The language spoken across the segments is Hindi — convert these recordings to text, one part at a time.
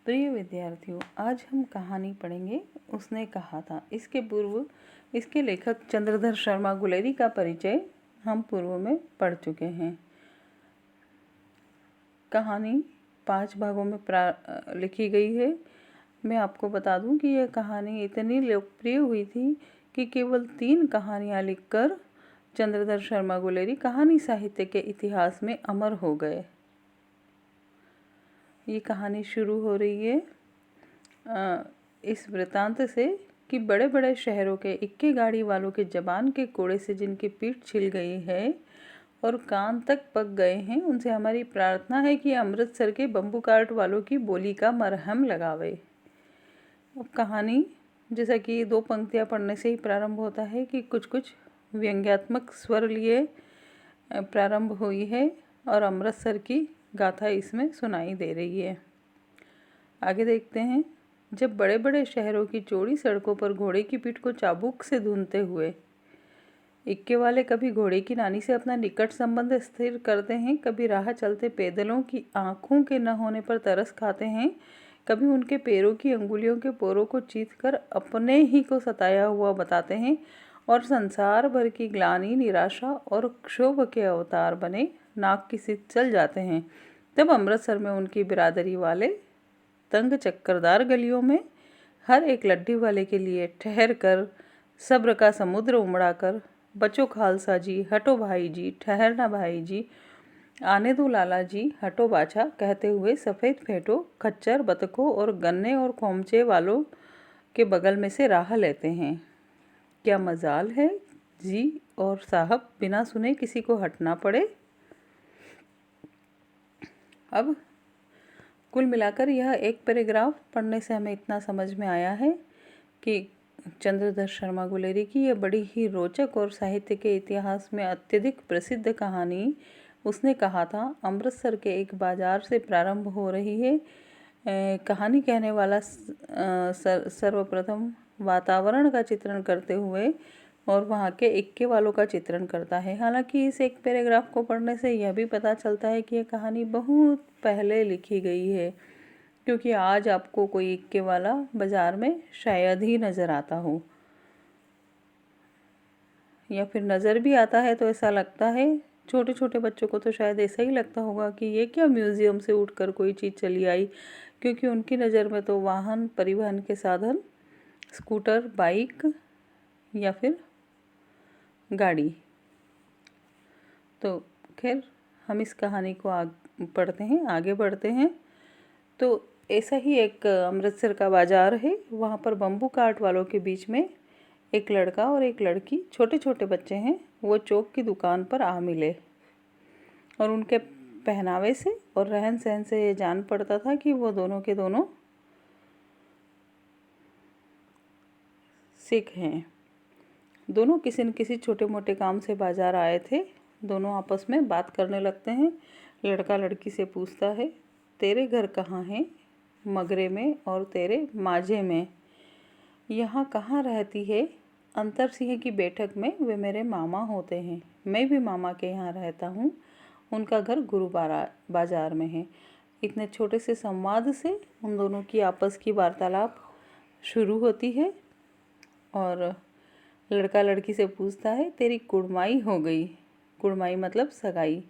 प्रिय विद्यार्थियों, आज हम कहानी पढ़ेंगे उसने कहा था। इसके पूर्व इसके लेखक चंद्रधर शर्मा गुलेरी का परिचय हम पूर्व में पढ़ चुके हैं। कहानी 5 भागों में लिखी गई है। मैं आपको बता दूं कि यह कहानी इतनी लोकप्रिय हुई थी कि केवल 3 कहानियां लिखकर चंद्रधर शर्मा गुलेरी कहानी साहित्य के इतिहास में अमर हो गए। ये कहानी शुरू हो रही है इस वृतांत से कि बड़े बड़े शहरों के इक्के गाड़ी वालों के जबान के कोड़े से जिनकी पीठ छिल गई है और कान तक पक गए हैं, उनसे हमारी प्रार्थना है कि अमृतसर के बम्बू कार्ट वालों की बोली का मरहम लगावे। अब कहानी जैसा कि 2 पंक्तियां पढ़ने से ही प्रारंभ होता है कि कुछ कुछ व्यंग्यात्मक स्वर लिए प्रारंभ हुई है और अमृतसर की गाथा इसमें सुनाई दे रही है। आगे देखते हैं। जब बड़े बड़े शहरों की चौड़ी सड़कों पर घोड़े की पीठ को चाबुक से धूनते हुए इक्के वाले कभी घोड़े की नानी से अपना निकट संबंध स्थिर करते हैं, कभी राह चलते पैदलों की आंखों के न होने पर तरस खाते हैं, कभी उनके पैरों की अंगुलियों के पोरों को चीथकर अपने ही को सताया हुआ बताते हैं और संसार भर की ग्लानि, निराशा और क्षोभ के अवतार बने नाक की सित चल जाते हैं, तब अमृतसर में उनकी बिरादरी वाले तंग चक्करदार गलियों में हर एक लड्ढी वाले के लिए ठहर कर सब्र का समुद्र उमड़ाकर बचो खालसा जी, हटो भाई जी, ठहरना भाई जी, आने दो लाला जी, हटो बाछा कहते हुए सफ़ेद फेंटो, खच्चर, बतखों और गन्ने और खोमचे वालों के बगल में से राह लेते हैं। क्या मजाल है जी और साहब, बिना सुने किसी को हटना पड़े। अब कुल मिलाकर यह एक पैराग्राफ पढ़ने से हमें इतना समझ में आया है कि चंद्रधर शर्मा गुलेरी की यह बड़ी ही रोचक और साहित्य के इतिहास में अत्यधिक प्रसिद्ध कहानी उसने कहा था अमृतसर के एक बाजार से प्रारंभ हो रही है। कहानी कहने वाला सर्वप्रथम वातावरण का चित्रण करते हुए और वहाँ के इक्के वालों का चित्रण करता है। हालांकि इस एक पैराग्राफ को पढ़ने से यह भी पता चलता है कि यह कहानी बहुत पहले लिखी गई है, क्योंकि आज आपको कोई इक्के वाला बाज़ार में शायद ही नज़र आता हो, या फिर नज़र भी आता है तो ऐसा लगता है, छोटे छोटे बच्चों को तो शायद ऐसा ही लगता होगा कि ये क्या म्यूज़ियम से उठकर कोई चीज़ चली आई, क्योंकि उनकी नज़र में तो वाहन, परिवहन के साधन, स्कूटर, बाइक या फिर गाड़ी। तो खैर हम इस कहानी को पढ़ते हैं, आगे बढ़ते हैं। तो ऐसा ही एक अमृतसर का बाज़ार है। वहाँ पर बम्बू कार्ट वालों के बीच में एक लड़का और एक लड़की, छोटे छोटे बच्चे हैं, वो चौक की दुकान पर आ मिले और उनके पहनावे से और रहन सहन से ये जान पड़ता था कि वो दोनों के दोनों सिख हैं। दोनों किसी न किसी छोटे मोटे काम से बाज़ार आए थे। दोनों आपस में बात करने लगते हैं। लड़का लड़की से पूछता है, तेरे घर कहाँ है? मगरे में। और तेरे? माझे में। यहाँ कहाँ रहती है? अंतर सिंह की बैठक में, वे मेरे मामा होते हैं। मैं भी मामा के यहाँ रहता हूँ, उनका घर गुरु बाजार में है। इतने छोटे से संवाद से उन दोनों की आपस की वार्तालाप शुरू होती है और लड़का लड़की से पूछता है, तेरी कुड़माई हो गई? कुड़माई मतलब सगाई।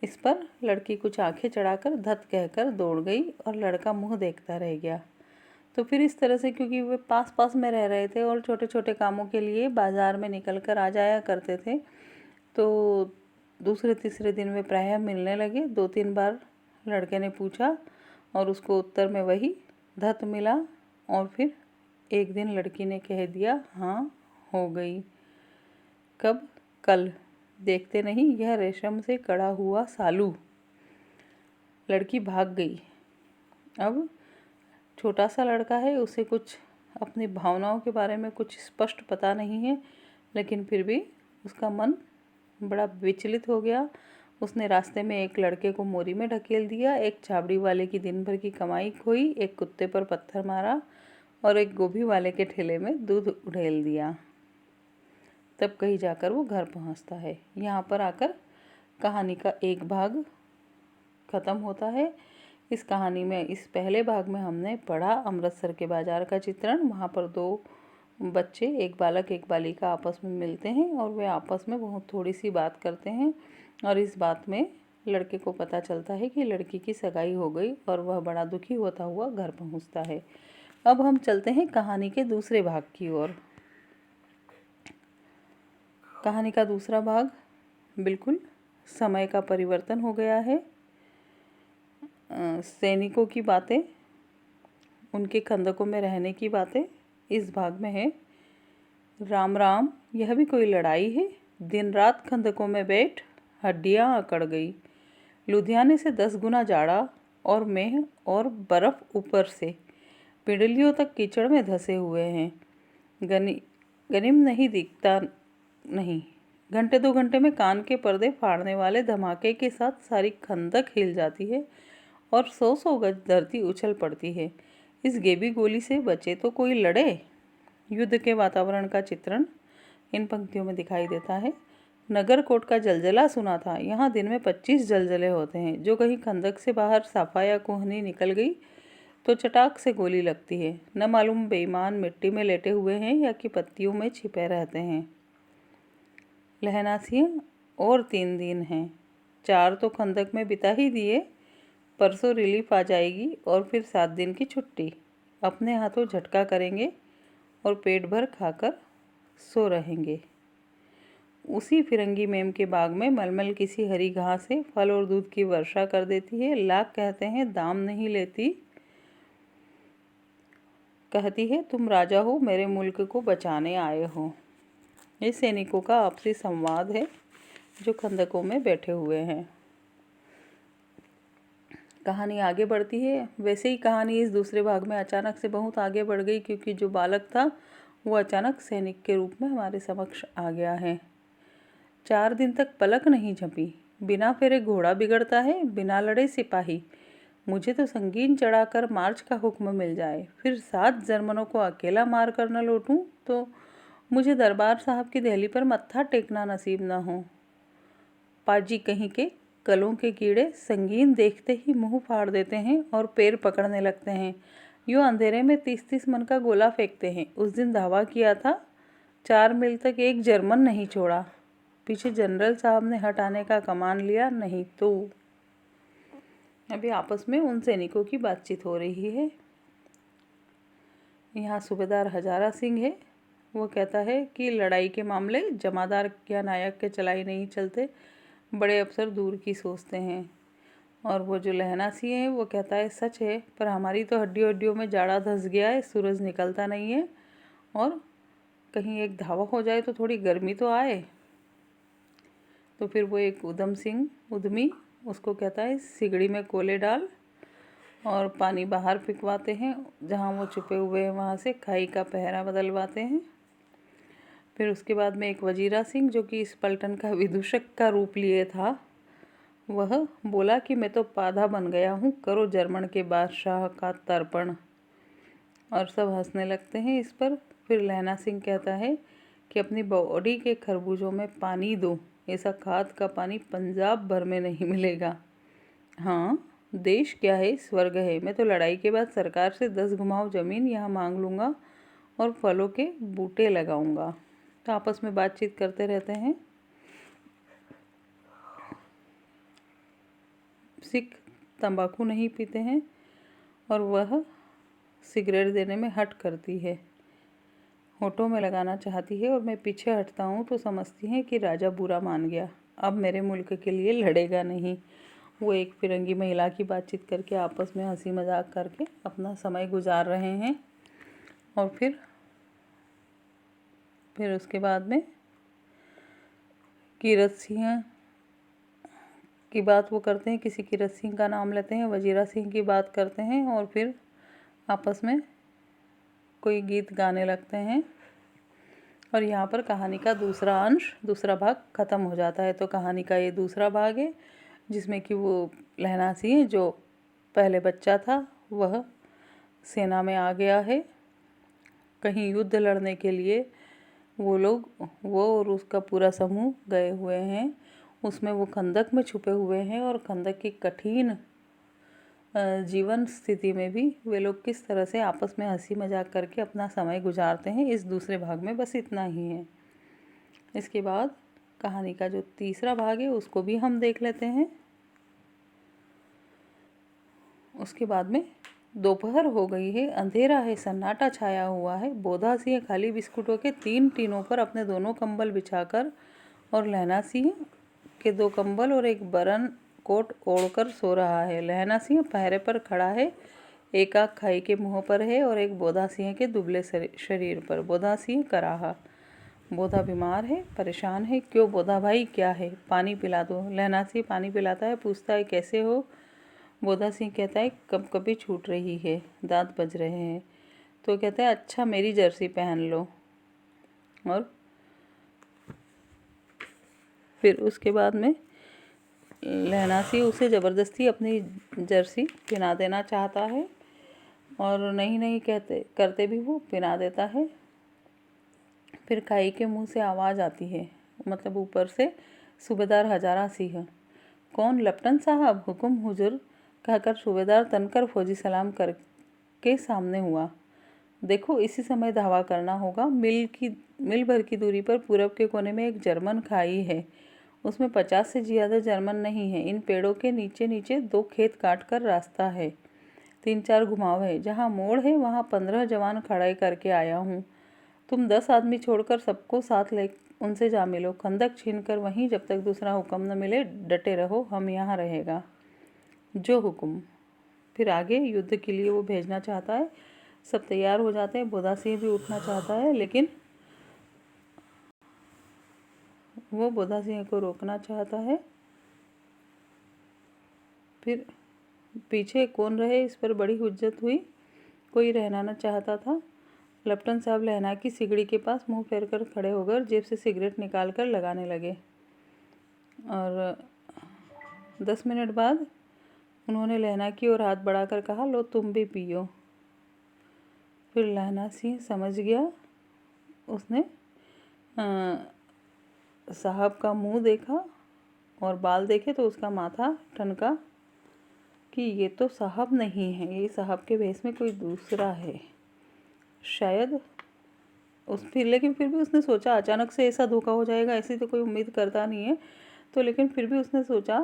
इस पर लड़की कुछ आंखें चढ़ाकर धत कहकर दौड़ गई और लड़का मुंह देखता रह गया। तो फिर इस तरह से, क्योंकि वे पास पास में रह रहे थे और छोटे छोटे कामों के लिए बाज़ार में निकल कर आ जाया करते थे, तो दूसरे तीसरे दिन वे प्रायः मिलने लगे। 2-3 बार लड़के ने पूछा और उसको उत्तर में वही धत मिला और फिर एक दिन लड़की ने कह दिया, हाँ हो गई। कब? कल। देखते नहीं, यह रेशम से कड़ा हुआ सालू। लड़की भाग गई। अब छोटा सा लड़का है, उसे कुछ अपनी भावनाओं के बारे में कुछ स्पष्ट पता नहीं है, लेकिन फिर भी उसका मन बड़ा विचलित हो गया। उसने रास्ते में एक लड़के को मोरी में ढकेल दिया, एक छाबड़ी वाले की दिन भर की कमाई खोई, एक कुत्ते पर पत्थर मारा और एक गोभी वाले के ठेले में दूध उड़ेल दिया। तब कहीं जाकर वो घर पहुंचता है। यहाँ पर आकर कहानी का एक भाग ख़त्म होता है। इस कहानी में इस पहले भाग में हमने पढ़ा अमृतसर के बाजार का चित्रण। वहाँ पर दो बच्चे, एक बालक एक बालिका आपस में मिलते हैं और वे आपस में बहुत थोड़ी सी बात करते हैं और इस बात में लड़के को पता चलता है कि लड़की की सगाई हो गई और वह बड़ा दुखी होता हुआ घर पहुँचता है। अब हम चलते हैं कहानी के दूसरे भाग की ओर। कहानी का दूसरा भाग, बिल्कुल समय का परिवर्तन हो गया है। सैनिकों की बातें, उनके खंदकों में रहने की बातें इस भाग में है। राम राम, यह भी कोई लड़ाई है। दिन रात खंदकों में बैठ हड्डियां अकड़ गई। लुधियाने से 10 गुना जाड़ा और मेह और बर्फ ऊपर से पिंडलियों तक कीचड़ में धंसे हुए हैं। गनीम नहीं दिखता नहीं। घंटे 2 घंटे में कान के पर्दे फाड़ने वाले धमाके के साथ सारी खंदक हिल जाती है और 100 गज धरती उछल पड़ती है। इस गेबी गोली से बचे तो कोई लड़े। युद्ध के वातावरण का चित्रण इन पंक्तियों में दिखाई देता है। नगरकोट का जलजला सुना था। यहाँ दिन में 25 जलजले होते हैं। जो कहीं खंदक से बाहर साफा या कोहनी निकल गई तो चटाक से गोली लगती है। न मालूम बेईमान मिट्टी में लेटे हुए हैं या कि पत्तियों में छिपे रहते हैं। लहनासियाँ और 3 दिन हैं। 4 तो खंदक में बिता ही दिए। परसों रिलीफ आ जाएगी और फिर 7 दिन की छुट्टी। अपने हाथों झटका करेंगे और पेट भर खाकर सो रहेंगे। उसी फिरंगी मेम के बाग में मलमल किसी हरी घास से फल और दूध की वर्षा कर देती है। लाख कहते हैं दाम नहीं लेती। कहती है तुम राजा हो, मेरे मुल्क को बचाने आए हो। ये सैनिकों का आपसी संवाद है जो खंदकों में बैठे हुए हैं। कहानी आगे बढ़ती है। वैसे ही कहानी इस दूसरे भाग में अचानक से बहुत आगे बढ़ गई क्योंकि जो बालक था वो अचानक सैनिक के रूप में हमारे समक्ष आ गया है। 4 दिन तक पलक नहीं झपी। बिना फेरे घोड़ा बिगड़ता है, बिना लड़े सिपाही। मुझे तो संगीन चढ़ाकर मार्च का हुक्म मिल जाए, फिर 7 जर्मनों को अकेला मार कर न लौटूं तो मुझे दरबार साहब की दहली पर मत्था टेकना नसीब न हो। पाजी कहीं के कलों के कीड़े संगीन देखते ही मुंह फाड़ देते हैं और पैर पकड़ने लगते हैं। यूँ अंधेरे में 30-30 मन का गोला फेंकते हैं। उस दिन धावा किया था, 4 मील तक एक जर्मन नहीं छोड़ा। पीछे जनरल साहब ने हटाने का कमान लिया, नहीं तो। अभी आपस में उन सैनिकों की बातचीत हो रही है। यहाँ सूबेदार हजारा सिंह है। वो कहता है कि लड़ाई के मामले जमादार या नायक के चलाई नहीं चलते, बड़े अफसर दूर की सोचते हैं। और वो जो लहनासी है वो कहता है सच है, पर हमारी तो हड्डियों हड्डियों में जाड़ा धंस गया है, सूरज निकलता नहीं है और कहीं एक धावा हो जाए तो थोड़ी गर्मी तो आए। तो फिर वो एक उद्यमी उसको कहता है सिगड़ी में कोले डाल और पानी बाहर फिकवाते हैं। जहाँ वो छुपे हुए हैं वहाँ से खाई का पहरा बदलवाते हैं। फिर उसके बाद में एक वजीरा सिंह जो कि इस पलटन का विदूषक का रूप लिए था, वह बोला कि मैं तो पाधा बन गया हूँ, करो जर्मन के बादशाह का तर्पण। और सब हंसने लगते हैं इस पर। फिर लहना सिंह कहता है कि अपनी बॉडी के खरबूजों में पानी दो, ऐसा खाद का पानी पंजाब भर में नहीं मिलेगा। हाँ, देश क्या है, स्वर्ग है। मैं तो लड़ाई के बाद सरकार से 10 घुमाव ज़मीन यहाँ मांग लूँगा और फलों के बूटे लगाऊँगा। तो आपस में बातचीत करते रहते हैं। सिख तंबाकू नहीं पीते हैं और वह सिगरेट देने में हट करती है, होठों में लगाना चाहती है और मैं पीछे हटता हूँ तो समझती हैं कि राजा बुरा मान गया, अब मेरे मुल्क के लिए लड़ेगा नहीं। वो एक फिरंगी महिला की बातचीत करके आपस में हंसी मजाक करके अपना समय गुजार रहे हैं। और फिर उसके बाद में कीरत सिंह की बात वो करते हैं, किसी कीरत सिंह का नाम लेते हैं, वजीरा सिंह की बात करते हैं और फिर आपस में कोई गीत गाने लगते हैं। और यहाँ पर कहानी का दूसरा भाग ख़त्म हो जाता है। तो कहानी का ये दूसरा भाग है जिसमें कि वो लहनासी है जो पहले बच्चा था, वह सेना में आ गया है कहीं युद्ध लड़ने के लिए। वो और उसका पूरा समूह गए हुए हैं। उसमें वो खंदक में छुपे हुए हैं और खंदक की कठिन जीवन स्थिति में भी वे लोग किस तरह से आपस में हंसी मजाक करके अपना समय गुजारते हैं, इस दूसरे भाग में बस इतना ही है। इसके बाद कहानी का जो तीसरा भाग है उसको भी हम देख लेते हैं। उसके बाद में दोपहर हो गई है, अंधेरा है, सन्नाटा छाया हुआ है। बोधा सिंह खाली बिस्कुटों के 3 टीनों पर अपने दोनों कंबल बिछाकर और लहना सिंह के 2 कंबल और एक बरन कोट ओढ़कर सो रहा है। लहना सिंह पहरे पर खड़ा है, एक आँख खाई के मुंह पर है और एक बोधा सिंह के दुबले शरीर पर। बोधा सिंह कराहा, बोधा बीमार है, परेशान है। क्यों बोधा भाई, क्या है? पानी पिला दो। लहना सिंह पानी पिलाता है, पूछता है कैसे हो? बोधा सिंह कहता है कब कभी छूट रही है, दांत बज रहे हैं। तो कहता है अच्छा मेरी जर्सी पहन लो। और फिर उसके बाद में लहना सिंह उसे ज़बरदस्ती अपनी जर्सी पहना देना चाहता है और नहीं करते भी वो पहना देता है। फिर खाई के मुंह से आवाज़ आती है, मतलब ऊपर से, सूबेदार हजारा सिंह। कौन? लेफ्टिनेंट साहब, हुक्म हुजूर, कहकर सूबेदार तनकर फौजी सलाम करके सामने हुआ। देखो इसी समय धावा करना होगा। मील भर की दूरी पर पूरब के कोने में एक जर्मन खाई है, उसमें 50 से ज़्यादा जर्मन नहीं है। इन पेड़ों के नीचे नीचे 2 खेत काट कर रास्ता है, 3-4 घुमाव है। जहाँ मोड़ है वहाँ 15 जवान खड़े करके आया हूँ। तुम 10 आदमी छोड़कर सबको साथ ले उनसे जा मिलो। खंदक छीन कर वहीं जब तक दूसरा हुक्म न मिले डटे रहो, हम यहाँ रहेगा। जो हुक्म। फिर आगे युद्ध के लिए वो भेजना चाहता है। सब तैयार हो जाते हैं। बोधा सिंह भी उठना चाहता है, लेकिन वो बोधा सिंह को रोकना चाहता है। फिर पीछे कौन रहे इस पर बड़ी हुज्जत हुई, कोई रहना न चाहता था। लेफ्टिनेंट साहब लहना की सिगड़ी के पास मुंह फेर कर खड़े होकर जेब से सिगरेट निकाल कर लगाने लगे और 10 मिनट बाद उन्होंने लहना की ओर हाथ बढ़ाकर कहा, लो तुम भी पियो। फिर लहना सिंह समझ गया। उसने साहब का मुंह देखा और बाल देखे तो उसका माथा ठनका कि ये तो साहब नहीं है, ये साहब के भेष में कोई दूसरा है शायद। लेकिन फिर भी उसने सोचा अचानक से ऐसा धोखा हो जाएगा, ऐसी तो कोई उम्मीद करता नहीं है। तो लेकिन फिर भी उसने सोचा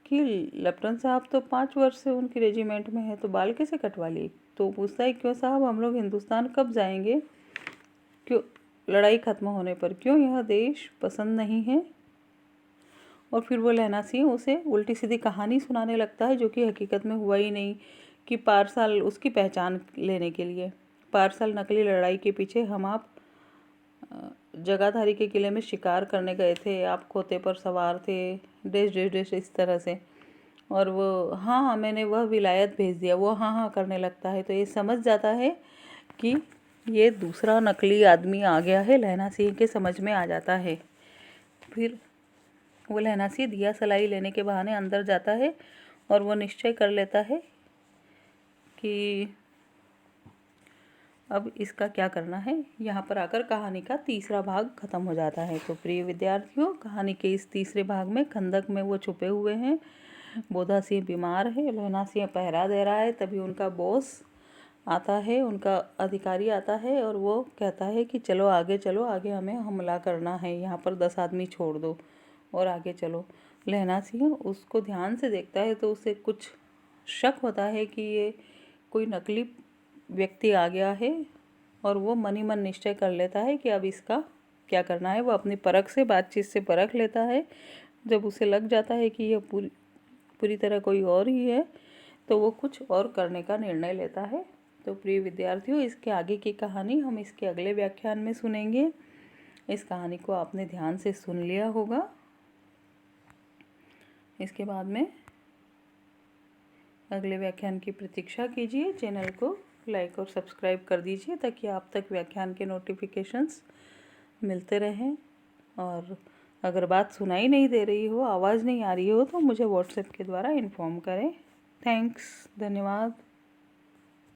कि लेफ्टिनेंट साहब तो 5 वर्ष से उनकी रेजिमेंट में है, तो बाल कैसे कटवा ली? तो पूछता है क्यों साहब, हम लोग हिंदुस्तान कब जाएंगे? क्यों? लड़ाई ख़त्म होने पर। क्यों? यह देश पसंद नहीं है? और फिर वो लहना सिंह उसे उल्टी सीधी कहानी सुनाने लगता है, जो कि हकीकत में हुआ ही नहीं। कि पारसाल उसकी पहचान लेने के लिए, पारसाल नकली लड़ाई के पीछे हम आप जगाधारी के किले में शिकार करने गए थे, आप खोते पर सवार थे, डेश इस तरह से। और वो हाँ मैंने वह विलायत भेज दिया, वो हाँ करने लगता है। तो ये समझ जाता है कि ये दूसरा नकली आदमी आ गया है। लहना सिंह के समझ में आ जाता है। फिर वो लहना सिंह दिया सलाई लेने के बहाने अंदर जाता है और वो निश्चय कर लेता है कि अब इसका क्या करना है। यहाँ पर आकर कहानी का तीसरा भाग ख़त्म हो जाता है। तो प्रिय विद्यार्थियों, कहानी के इस तीसरे भाग में खंदक में वो छुपे हुए हैं। बोधा सिंह बीमार है, लहना सिंह पहरा दे रहा है। तभी उनका बॉस आता है, उनका अधिकारी आता है और वो कहता है कि चलो, आगे हमें हमला करना है, यहाँ पर 10 आदमी छोड़ दो और आगे चलो। लहना सिंह उसको ध्यान से देखता है तो उसे कुछ शक होता है कि ये कोई नकली व्यक्ति आ गया है और वो मन ही मन निश्चय कर लेता है कि अब इसका क्या करना है। वो अपनी परख से, बातचीत से परख लेता है। जब उसे लग जाता है कि यह पूरी तरह कोई और ही है, तो वो कुछ और करने का निर्णय लेता है। तो प्रिय विद्यार्थियों, इसके आगे की कहानी हम इसके अगले व्याख्यान में सुनेंगे। इस कहानी को आपने ध्यान से सुन लिया होगा। इसके बाद में अगले व्याख्यान की प्रतीक्षा कीजिए। चैनल को लाइक और सब्सक्राइब कर दीजिए ताकि आप तक व्याख्यान के नोटिफिकेशंस मिलते रहें। और अगर बात सुनाई नहीं दे रही हो, आवाज़ नहीं आ रही हो, तो मुझे व्हाट्सएप के द्वारा इन्फॉर्म करें। थैंक्स, धन्यवाद।